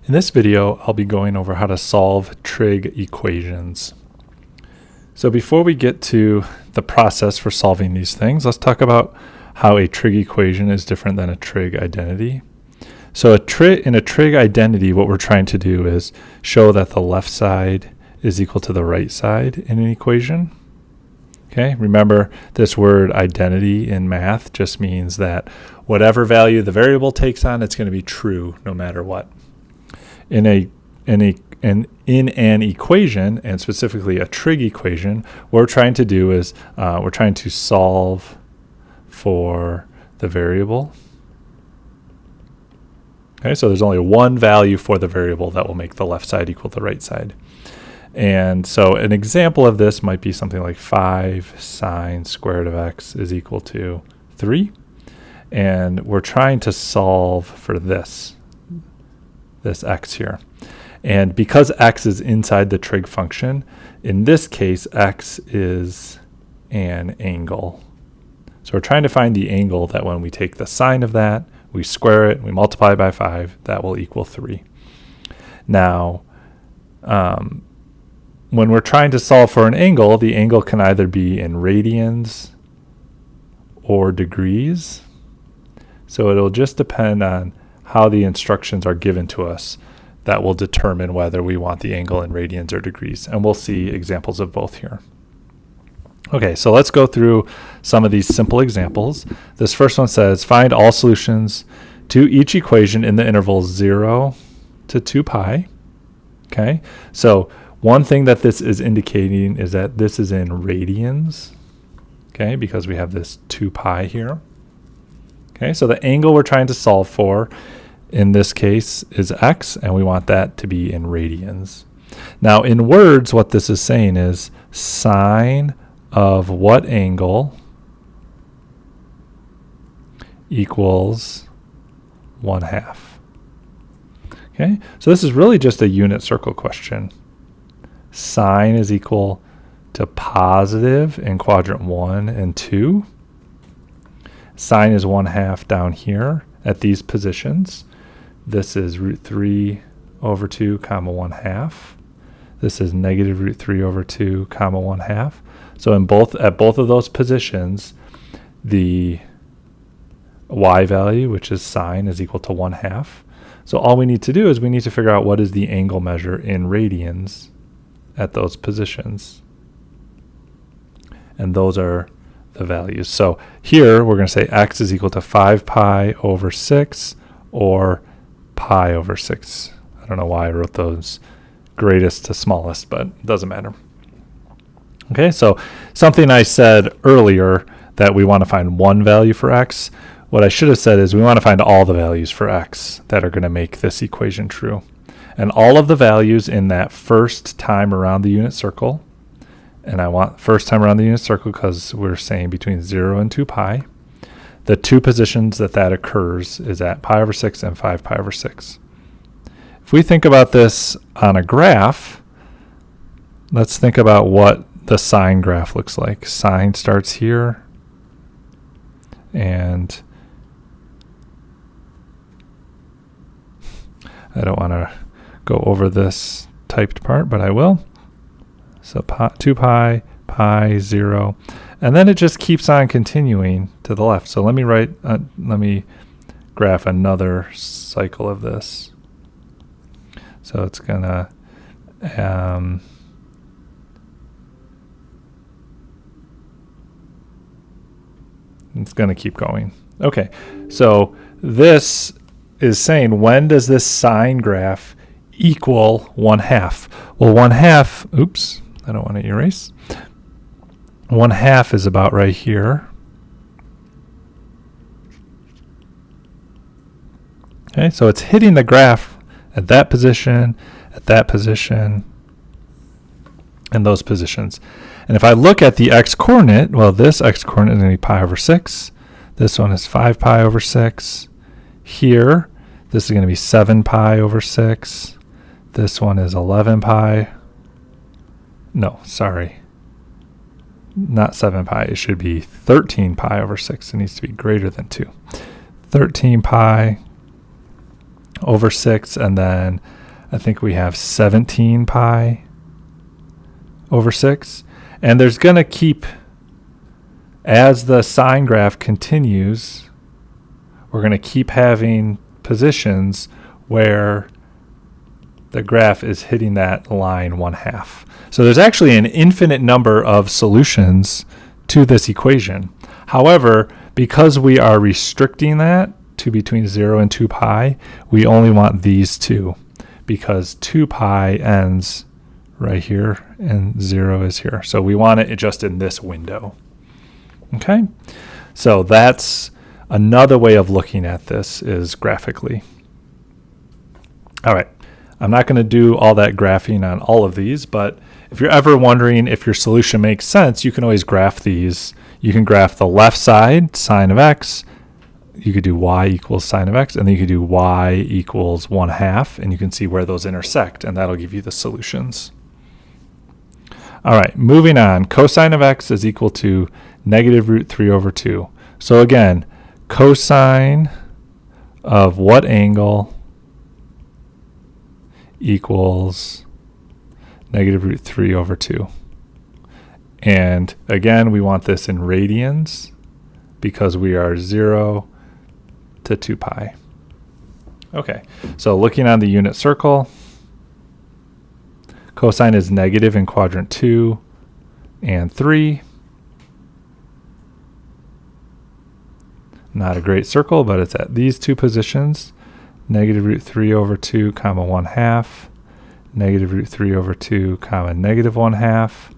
In this video, I'll be going over how to solve trig equations. So before we get to the process for solving these things, let's talk about how a trig equation is different than a trig identity. So in a trig identity, what we're trying to do is show that the left side is equal to the right side in an equation. Okay, remember this word identity in math just means that whatever value the variable takes on, it's going to be true no matter what. In an equation, and specifically a trig equation, what we're trying to do is we're trying to solve for the variable. Okay, so there's only one value for the variable that will make the left side equal to the right side. And so an example of this might be something like 5 sine squared of x is equal to 3. And we're trying to solve for this x here. And because x is inside the trig function, in this case, x is an angle. So we're trying to find the angle that when we take the sine of that, we square it, we multiply by 5, that will equal 3. Now, when we're trying to solve for an angle, the angle can either be in radians or degrees. So it'll just depend on how the instructions are given to us that will determine whether we want the angle in radians or degrees. And we'll see examples of both here. Okay, so let's go through some of these simple examples. This first one says, find all solutions to each equation in the intervals 0 to 2 pi. Okay, so one thing that this is indicating is that this is in radians, okay, because we have this 2 pi here. Okay, so the angle we're trying to solve for in this case is x, and we want that to be in radians. Now, in words, what this is saying is sine of what angle equals 1/2. Okay, so this is really just a unit circle question. Sine is equal to positive in quadrant 1 and 2. Sine is 1/2 down here at these positions. This is root 3 over 2 comma 1/2. This is negative root 3 over 2 comma 1/2. So at both of those positions, the y value, which is sine, is equal to 1/2. So all we need to do is we need to figure out what is the angle measure in radians at those positions. And those are the values. So here we're going to say x is equal to 5 pi over 6 or pi over 6. I don't know why I wrote those greatest to smallest, but it doesn't matter. Okay, so something I said earlier that we want to find one value for x. What I should have said is we want to find all the values for x that are going to make this equation true. And all of the values in that first time around the unit circle, and I want first time around the unit circle because we're saying between 0 and 2 pi. The two positions that occurs is at pi over 6 and 5 pi over 6. If we think about this on a graph, let's think about what the sine graph looks like. Sine starts here, and I don't want to go over this typed part, but I will. So 2 pi, pi, 0, and then it just keeps on continuing to the left. So let me graph another cycle of this. So it's gonna keep going. Okay, so this is saying, when does this sine graph equal 1/2? Well, 1/2, oops, I don't want to erase. 1/2 is about right here. Okay, so it's hitting the graph at that position, and those positions. And if I look at the x-coordinate, well, this x-coordinate is going to be pi over 6. This one is 5 pi over 6. Here, this is going to be 7 pi over 6. This one is 11 pi. No, sorry. Not 7 pi. It should be 13 pi over 6. It needs to be greater than 2. 13 pi over 6, and then I think we have 17 pi over 6. And there's going to keep, as the sine graph continues, we're going to keep having positions where the graph is hitting that line 1/2. So there's actually an infinite number of solutions to this equation. However, because we are restricting that to between 0 and 2 pi, we only want these two, because 2 pi ends right here and 0 is here. So we want it just in this window. Okay, so that's another way of looking at this, is graphically. All right, I'm not going to do all that graphing on all of these, but if you're ever wondering if your solution makes sense, you can always graph these. You can graph the left side, sine of x. You could do y equals sine of x, and then you could do y equals 1/2, and you can see where those intersect, and that'll give you the solutions. All right, moving on. Cosine of x is equal to negative root 3 over 2. So again, cosine of what angle equals negative root 3 over 2. And again, we want this in radians because we are 0 to 2 pi. Okay, so looking on the unit circle, cosine is negative in quadrant 2 and 3. Not a great circle, but it's at these two positions. Negative root 3 over 2 comma 1/2, negative root 3 over 2 comma negative 1/2,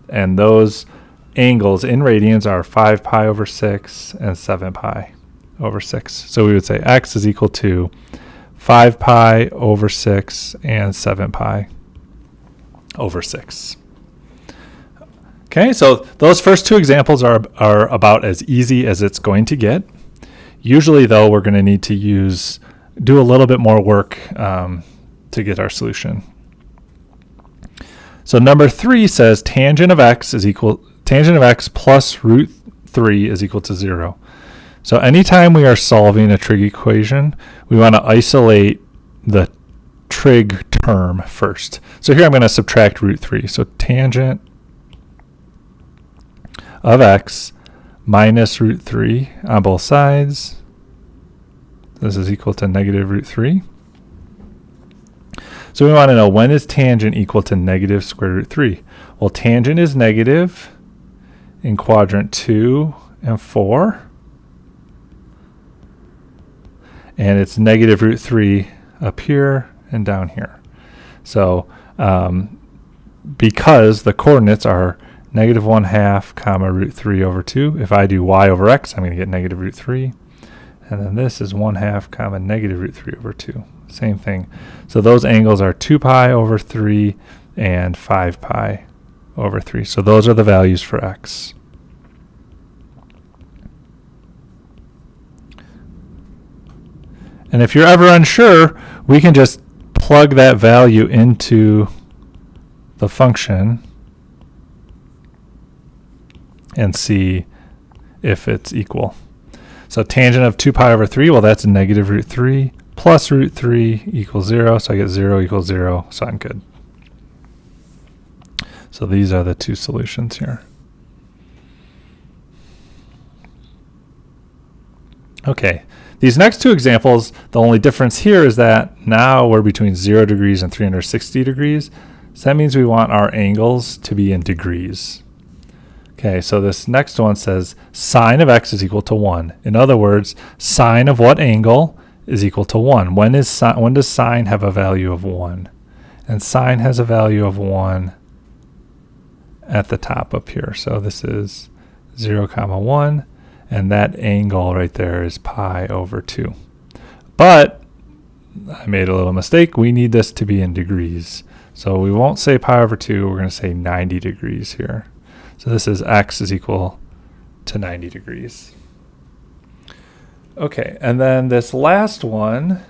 and those angles in radians are 5 pi over 6 and 7 pi over 6. So we would say x is equal to 5 pi over 6 and 7 pi over 6. Okay, so those first two examples are about as easy as it's going to get. Usually, though, we're going to need to do a little bit more work to get our solution. So number 3 says tangent of x plus root 3 is equal to 0. So anytime we are solving a trig equation, we want to isolate the trig term first. So here I'm going to subtract root 3. So tangent of x minus root 3 on both sides. This is equal to negative root 3. So we want to know, when is tangent equal to negative square root 3? Well, tangent is negative in quadrant 2 and 4. And it's negative root 3 up here and down here. So because the coordinates are negative 1/2 comma root 3 over 2, if I do y over x, I'm going to get negative root 3. And then this is 1/2 comma negative root 3 over 2. Same thing. So those angles are 2 pi over 3 and 5 pi over 3. So those are the values for x. And if you're ever unsure, we can just plug that value into the function and see if it's equal. So tangent of 2 pi over 3, well, that's negative root 3 plus root 3 equals 0. So I get 0 equals 0, so I'm good. So these are the two solutions here. Okay, these next two examples, the only difference here is that now we're between 0 degrees and 360 degrees. So that means we want our angles to be in degrees. Okay, so this next one says sine of x is equal to 1. In other words, sine of what angle is equal to 1? When does sine have a value of 1? And sine has a value of 1 at the top up here. So this is 0 comma 1, and that angle right there is pi over 2. But I made a little mistake. We need this to be in degrees. So we won't say pi over 2. We're going to say 90 degrees here. So this is x is equal to 90 degrees. Okay, and then this last one,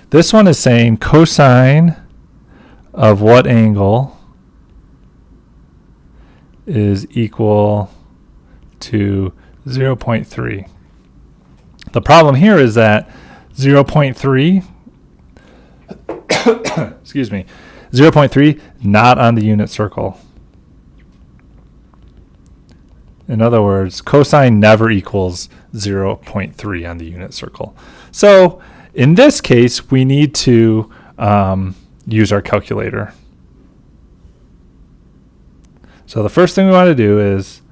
this one is saying cosine of what angle is equal to 0.3. The problem here is that 0.3, excuse me, 0.3 not on the unit circle. In other words, cosine never equals 0.3 on the unit circle. So in this case, we need to use our calculator. So the first thing we want to do is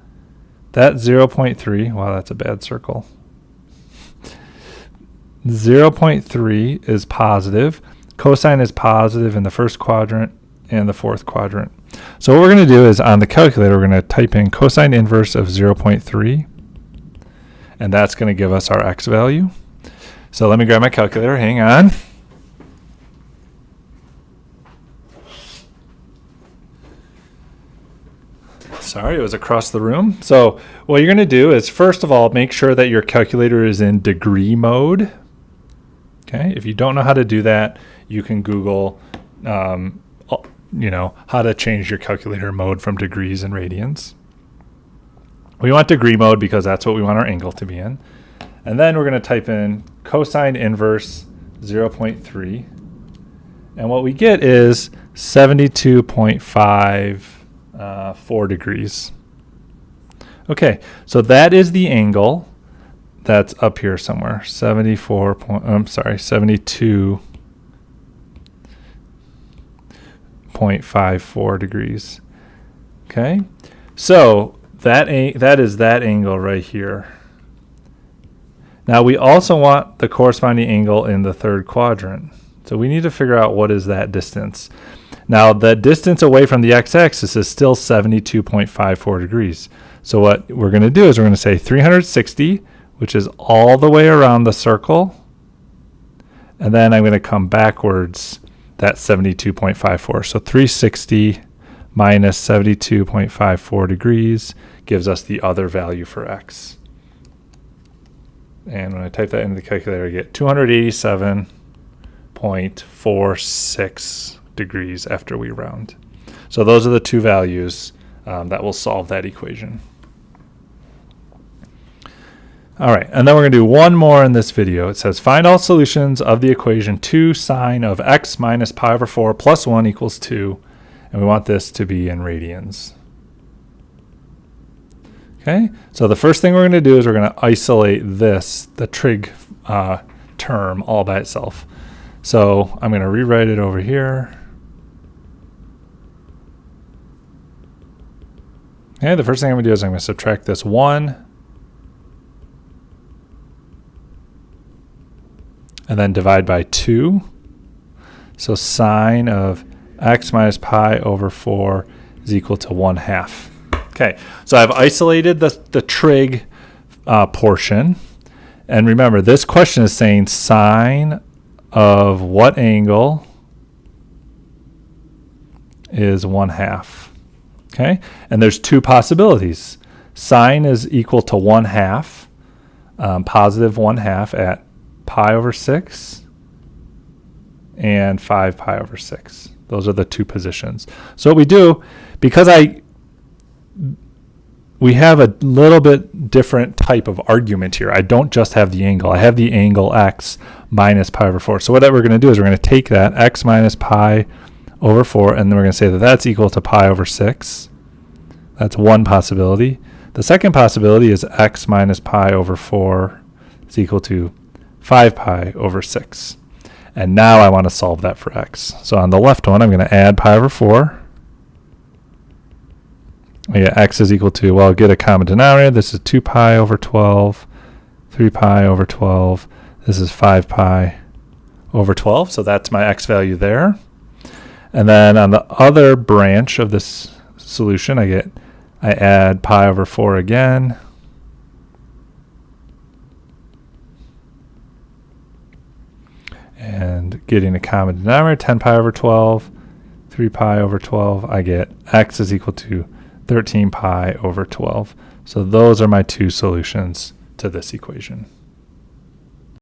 that 0.3, wow, that's a bad circle. 0.3 is positive. Cosine is positive in the first quadrant and the fourth quadrant. So what we're going to do is on the calculator, we're going to type in cosine inverse of 0.3, and that's going to give us our x value. So let me grab my calculator. Hang on. Sorry, it was across the room. So what you're going to do is, first of all, make sure that your calculator is in degree mode. Okay, if you don't know how to do that, you can Google, how to change your calculator mode from degrees and radians. We want degree mode because that's what we want our angle to be in. And then we're going to type in cosine inverse 0.3. And what we get is 72.54 degrees. Okay, so that is the angle that's up here somewhere. 72.54 degrees. Okay, so that is that angle right here. Now we also want the corresponding angle in the third quadrant. So we need to figure out what is that distance. Now the distance away from the x-axis is still 72.54 degrees. So what we're going to do is we're going to say 360, which is all the way around the circle. And then I'm going to come backwards that 72.54. So 360 minus 72.54 degrees gives us the other value for x. And when I type that into the calculator, I get 287.46 degrees after we round. So those are the two values that will solve that equation. All right, and then we're going to do one more in this video. It says find all solutions of the equation 2 sine of x minus pi over 4 plus 1 equals 2. And we want this to be in radians. Okay, so the first thing we're going to do is we're going to isolate this, the trig term, all by itself. So I'm going to rewrite it over here. Okay, the first thing I'm going to do is I'm going to subtract this 1. And then divide by 2. So sine of x minus pi over 4 is equal to 1/2. Okay, so I've isolated the trig portion. And remember, this question is saying sine of what angle is 1/2. Okay, and there's two possibilities. Sine is equal to 1/2, positive 1/2 at pi over 6 and 5 pi over 6. Those are the two positions. So what we do, because we have a little bit different type of argument here. I don't just have the angle. I have the angle x minus pi over 4. So what we're going to do is we're going to take that x minus pi over 4, and then we're going to say that that's equal to pi over 6. That's one possibility. The second possibility is x minus pi over 4 is equal to 5 pi over 6. And now I want to solve that for x. So on the left one, I'm going to add pi over 4. I get x is equal to, well, get a common denominator. This is 2 pi over 12, 3 pi over 12. This is 5 pi over 12. So that's my x value there. And then on the other branch of this solution, I add pi over 4 again. And getting a common denominator, 10 pi over 12, 3 pi over 12, I get x is equal to 13 pi over 12. So those are my two solutions to this equation.